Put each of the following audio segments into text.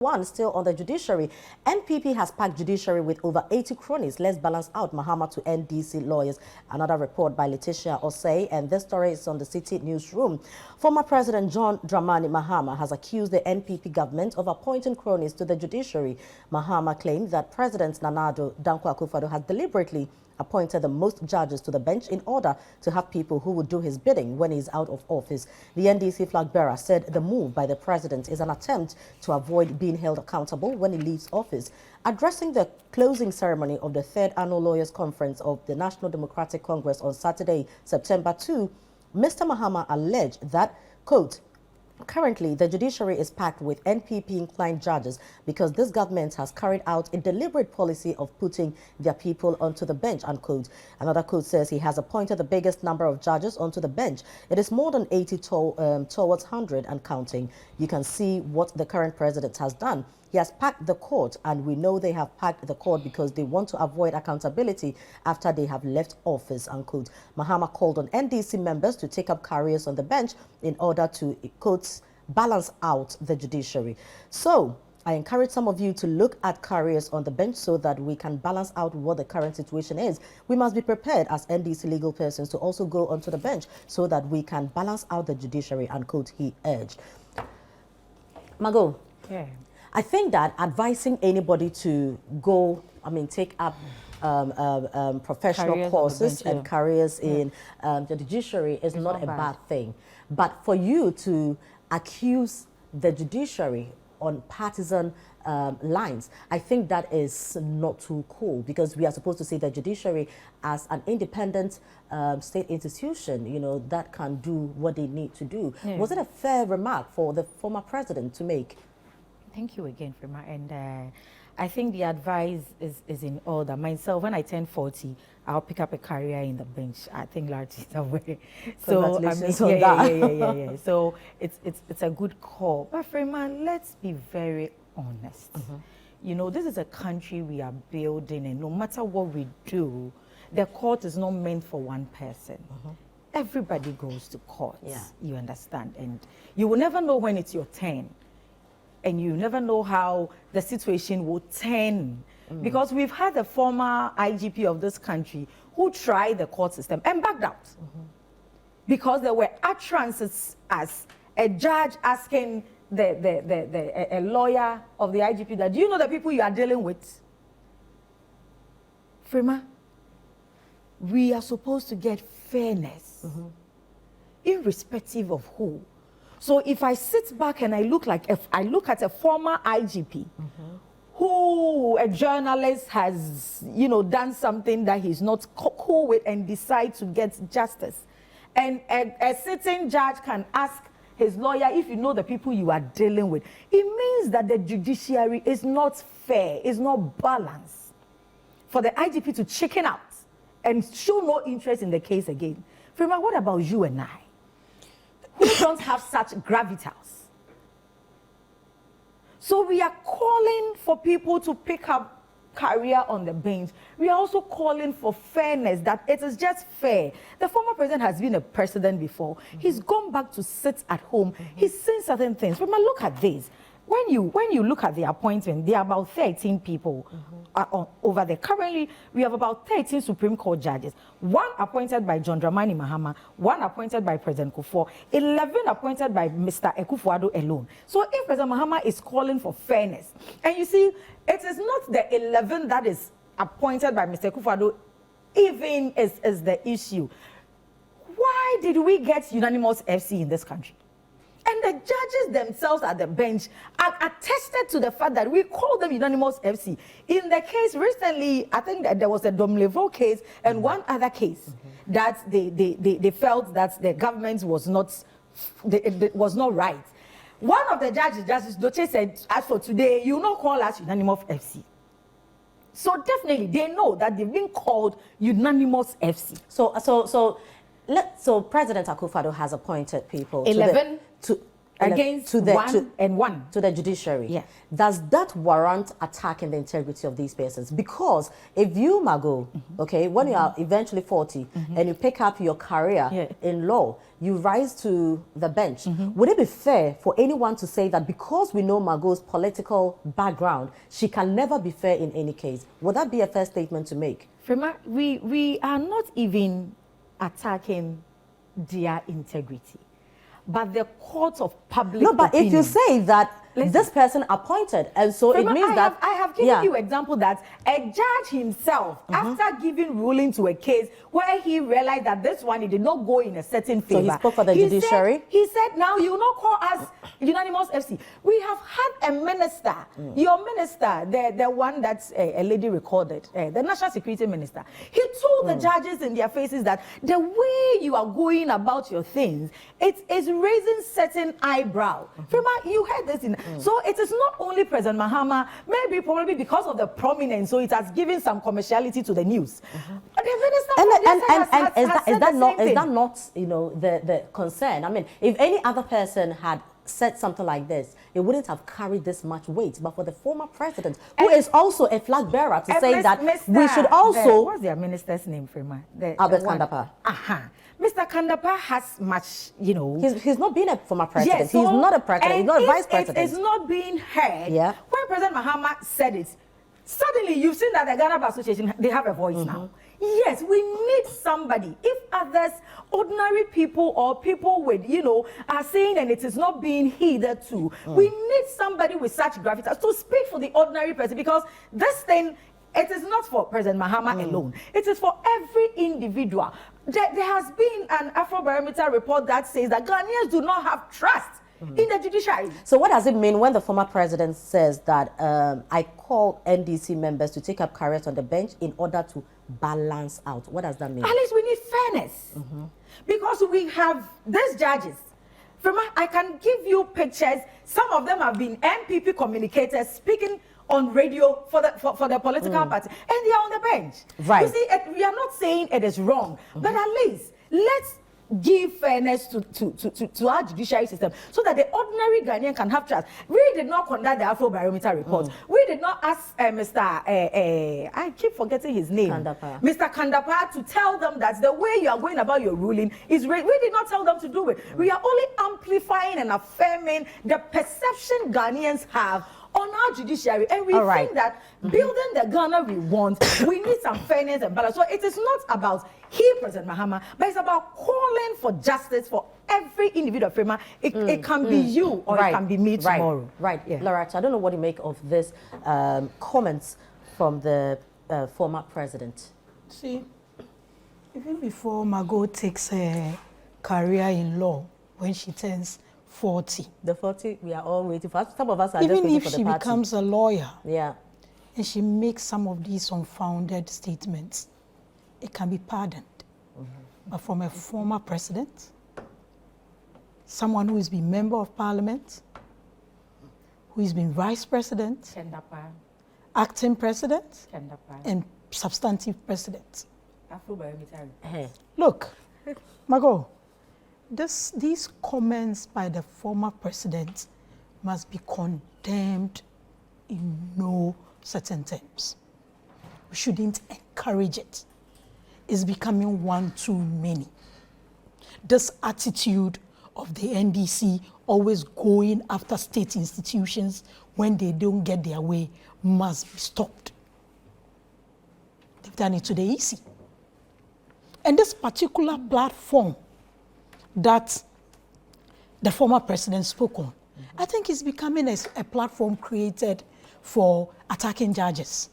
One still on the judiciary. NPP has packed judiciary with over 80 cronies. Let's balance out Mahama to NDC lawyers. Another report by Letitia Osei, and this story is on the Citi newsroom. Former President John Dramani Mahama has accused the NPP government of appointing cronies to the judiciary. Mahama claimed that President Nana Addo Dankwa Akufo-Addo has deliberately appointed the most judges to the bench in order to have people who would do his bidding when he's out of office. The NDC flag bearer said the move by the president is an attempt to avoid being held accountable when he leaves office. Addressing the closing ceremony of the 3rd Annual Lawyers Conference of the National Democratic Congress on Saturday, September 2, Mr. Mahama alleged that, quote, currently, the judiciary is packed with NPP-inclined judges because this government has carried out a deliberate policy of putting their people onto the bench, unquote. Another quote says he has appointed the biggest number of judges onto the bench. It is more than 80 towards 100 and counting. You can see what the current president has done. He has packed the court, and we know they have packed the court because they want to avoid accountability after they have left office, unquote. Mahama called on NDC members to take up careers on the bench in order to, quote, balance out the judiciary. So I encourage some of you to look at careers on the bench so that we can balance out what the current situation is. We must be prepared as NDC legal persons to also go onto the bench so that we can balance out the judiciary, unquote, he urged. Margot. Yeah. I think that advising anybody to go, take up professional careers courses bench, and careers in the judiciary is not a bad thing. But for you to accuse the judiciary on partisan lines, I think that is not too cool, because we are supposed to see the judiciary as an independent state institution, that can do what they need to do. Yeah. Was it a fair remark for the former president to make? Thank you again, Frima. And I think the advice is in order. Myself, when I turn 40, I'll pick up a career in the bench. I think largely somewhere. So yeah. So it's a good call. But Frima, let's be very honest. This is a country we are building, and no matter what we do, the court is not meant for one person. Everybody goes to court. Yeah. You understand? And you will never know when it's your turn. And you never know how the situation will turn. Because we've had a former IGP of this country who tried the court system and backed out. Because there were utterances as a judge asking a lawyer of the IGP that, do you know the people you are dealing with? Frima, we are supposed to get fairness, irrespective of who. So if I sit back and I look at a former IGP who a journalist has, done something that he's not cool with and decide to get justice, and a sitting judge can ask his lawyer, if you know the people you are dealing with, it means that the judiciary is not fair, is not balanced. For the IGP to chicken out and show no interest in the case again. Frima, what about you and I, who don't have such gravitas? So we are calling for people to pick up career on the bench. We are also calling for fairness, that it is just fair. The former president has been a president before. He's gone back to sit at home. He's seen certain things. But look at this. When you look at the appointment, there are about 13 people over there. Currently, we have about 13 Supreme Court judges. 1 appointed by John Dramani Mahama, 1 appointed by President Kufuor, 11 appointed by Mr. Akufo-Addo alone. So if President Mahama is calling for fairness, and you see, it is not the 11 that is appointed by Mr. Akufo-Addo even is the issue. Why did we get unanimous FC in this country? And the judges themselves at the bench are attested to the fact that we call them unanimous FC. In the case recently, I think that there was a Domlevo case and one other case that they felt that the government was not right. One of the judges, Justice Doche, said, as for today, you will not call us unanimous FC. So definitely, they know that they've been called unanimous FC. So President Akufo-Addo has appointed people. 11 against to the one judiciary. Yeah. Does that warrant attacking the integrity of these persons? Because if you, Margot, okay, when you are eventually 40 and you pick up your career in law, you rise to the bench. Would it be fair for anyone to say that because we know Margot's political background, she can never be fair in any case? Would that be a fair statement to make? Firma, we are not even attacking their integrity, but the court of public No, but opinion. if you say that this person appointed, and so Firma, it means that I have given you example that a judge himself, after giving ruling to a case where he realized that this one, he did not go in a certain favor. So he spoke for the judiciary? He said, now you will not call us unanimous FC. We have had a minister, your minister, the one that's a lady recorded, the national security minister. He told the judges in their faces that the way you are going about your things, it is raising certain eyebrow. Firma, you heard this in. So it is not only President Mahama, maybe probably because of the prominence, so it has given some commerciality to the news. But the minister is that not you know the concern? I mean, if any other person had said something like this, it wouldn't have carried this much weight. But for the former president, who is also a flag bearer, to say that we should also what's their minister's name, Firma? Albert Kandapa. Mr. Kandapa has much, you know. He's not been a former president. Yes, so, he's not a president. He's not a vice president. It is not being heard. When President Mahama said it, suddenly you've seen that the Ghana Bar Association, they have a voice now. Yes, we need somebody. If others, ordinary people or people with, you know, are saying and it is not being heeded to, we need somebody with such gravitas to speak for the ordinary person, because this thing, it is not for President Mahama alone. It is for every individual. There has been an Afrobarometer report that says that Ghanaians do not have trust in the judiciary. So what does it mean when the former president says that I call NDC members to take up careers on the bench in order to balance out? What does that mean? At least we need fairness. Because we have these judges. I can give you pictures. Some of them have been MPP communicators speaking on radio for the political party, and they are on the bench. Right. You see, we are not saying it is wrong, but at least let's give fairness to our judiciary system so that the ordinary Ghanaian can have trust. We did not conduct the Afrobarometer report. We did not ask Mr. I keep forgetting his name. Kandapa. Mr. Kandapa, to tell them that the way you are going about your ruling is right. We did not tell them to do it. We are only amplifying and affirming the perception Ghanaians have on our judiciary, and we think that building the Ghana we want, we need some fairness and balance. So it is not about President Mahama, but it's about calling for justice for every individual. It can be you or it can be me tomorrow. Loretta, I don't know what you make of this comments from the former president. See, even before Margot takes a career in law, when she turns 40. The 40, we are all waiting for. Some of us are even just waiting if for the she party. becomes a lawyer, and she makes some of these unfounded statements, it can be pardoned. But from a former president, someone who has been member of parliament, who has been vice president, acting president, and substantive president. Look, Margot, these comments by the former president must be condemned in no certain terms. We shouldn't encourage it. It's becoming one too many. This attitude of the NDC always going after state institutions when they don't get their way must be stopped. They've done it to the EC. And this particular platform that the former president spoke on, I think is becoming a platform created for attacking judges.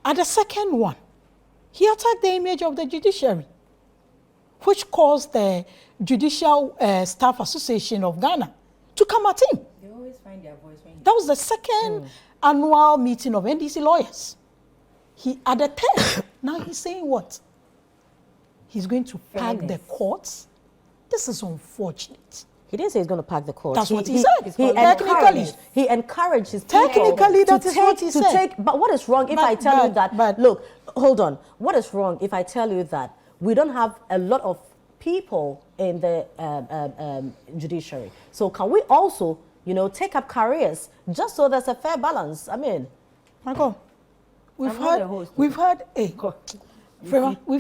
And the second one, he attacked the image of the judiciary, which caused the Judicial Staff Association of Ghana to come at him. They always find their voice when that was the second annual meeting of NDC lawyers. He at the third, now he's saying what? He's going to pack the courts. This is unfortunate. He didn't say he's going to pack the courts. That's what he said. He encouraged his people technically, that is what he said. But what is wrong if I tell you that? Look, hold on. What is wrong if I tell you that we don't have a lot of people in the judiciary. So can we also, you know, take up careers just so there's a fair balance? I mean, Michael, we've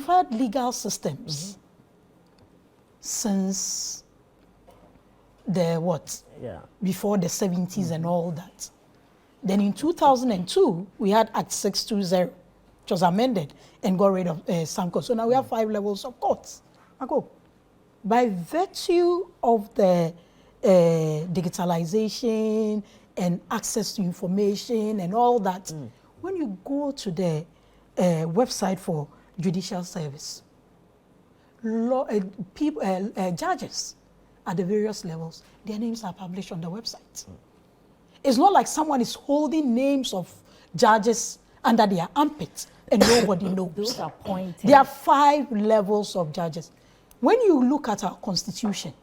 had legal systems since the what? Yeah. Before the 70s and all that. Then in 2002, we had Act 620, which was amended and got rid of some courts. So now we have 5 levels of courts. Michael, by virtue of the digitalization and access to information and all that, when you go to the website for judicial service, judges at the various levels, their names are published on the website. It's not like someone is holding names of judges under their armpit and nobody knows. Those are pointed. There are 5 levels of judges. When you look at our constitution,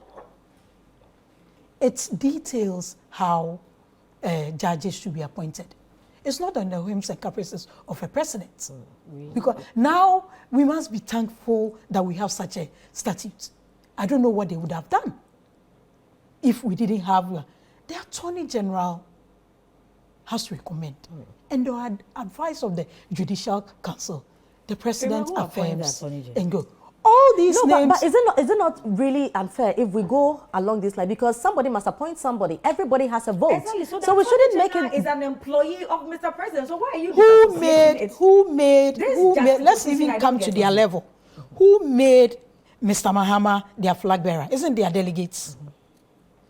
it details how judges should be appointed. It's not on the whims and caprices of a president. Really? Because now we must be thankful that we have such a statute. I don't know what they would have done if we didn't have the Attorney General has to recommend. And the advice of the Judicial Council, the President affirms and go. All these names. But is it not really unfair if we go along this line? Because somebody must appoint somebody. Everybody has a vote. Exactly. So we shouldn't make it. Is an employee of Mr. President. So why are you? Who made? Let's even come to their level. Who made Mr. Mahama their flag bearer? Isn't their delegates?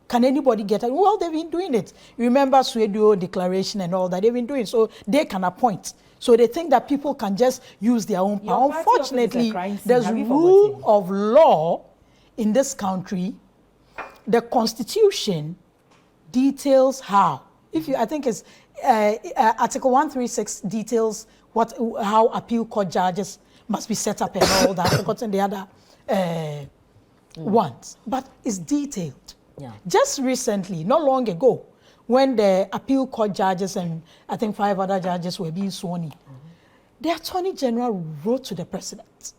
Can anybody get it? Well, they've been doing it. Remember Swedio declaration and all that they've been doing. So they can appoint. So they think that people can just use their own power. Unfortunately, there's rule of law in this country. The Constitution details how. I think it's Article 136 details how appeal court judges must be set up and all that. I've forgotten the other ones, but it's detailed. Yeah. Just recently, not long ago, when the appeal court judges and I think 5 other judges were being sworn in, the Attorney General wrote to the President,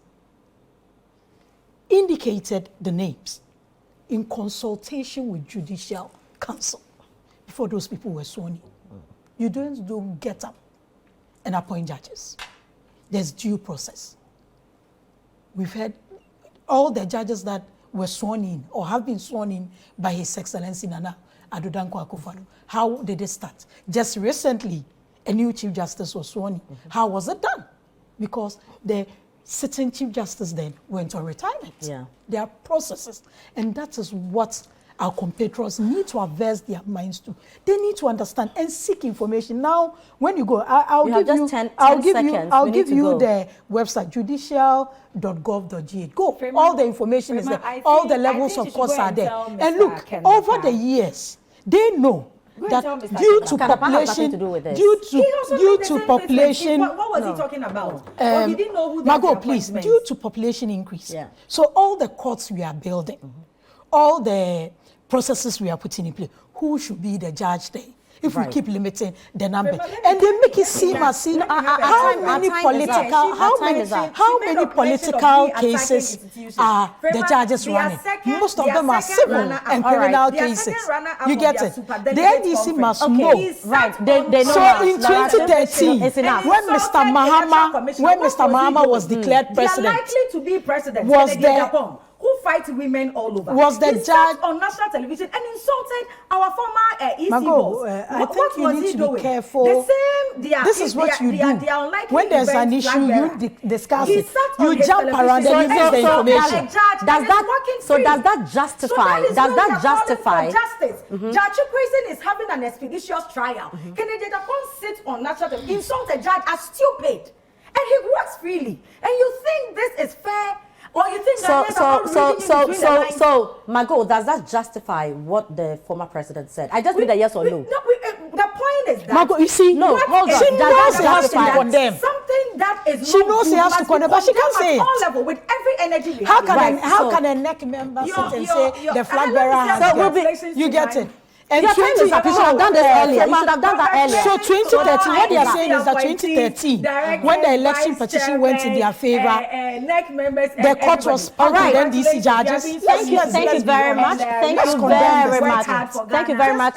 indicated the names in consultation with Judicial Council before those people were sworn in. You don't get up and appoint judges. There's due process. We've had all the judges that were sworn in or have been sworn in by His Excellency Nana Addo Dankwa Akufo-Addo. How did it start? Just recently, a new Chief Justice was sworn in. How was it done? Because the sitting Chief Justice then went on retirement. Yeah. There are processes, and that is what our compatriots need to averse their minds to. They need to understand and seek information. Now, when you go, I'll give you the website, judicial.gov.ga. Go. All the information is there. All the levels of course are there. And look, over the years, they know that due to population, what was he talking about? He didn't know who Margot, please, due to population increase. Yeah. So all the courts we are building, all the processes we are putting in place, who should be the judge there? If we keep limiting the number, and they make it seem as if how many political cases are the judges running? Most of them are civil and criminal cases. You get it? The NDC must know. Right. They know. So in 2013, when Mr. Mahama was declared president, likely to be president, was there? Who fight women all over? Was the judge on national television and insulted our former EC boss? I think you need to be careful. The same. This is what you do. When there's an issue, you discuss it. You jump around and you miss the information. Does that justify? Does that justify? Justice. Judge Chukwueze is having an expeditious trial. Kennedy Japon sits on national television, insult a judge as stupid, and he works freely. And you think this is fair? Or you think so, Margot, does that justify what the former president said? I just need a yes or no. No, the point is that Margot, you see, no, hold on. She knows she has to condemn. Something that is she knows she has to condemn, but she can't say it. All level with every energy we how have. Can a NEC member sit and say the flag bearer has got? You get it. And Your time is up. You should have done this earlier. You should have done that earlier. So 2013, what they are saying is that 2013, when the election petition went in their favor, the court was packed with NDC judges. Thank you very much. Thank you very much. Thank you very much.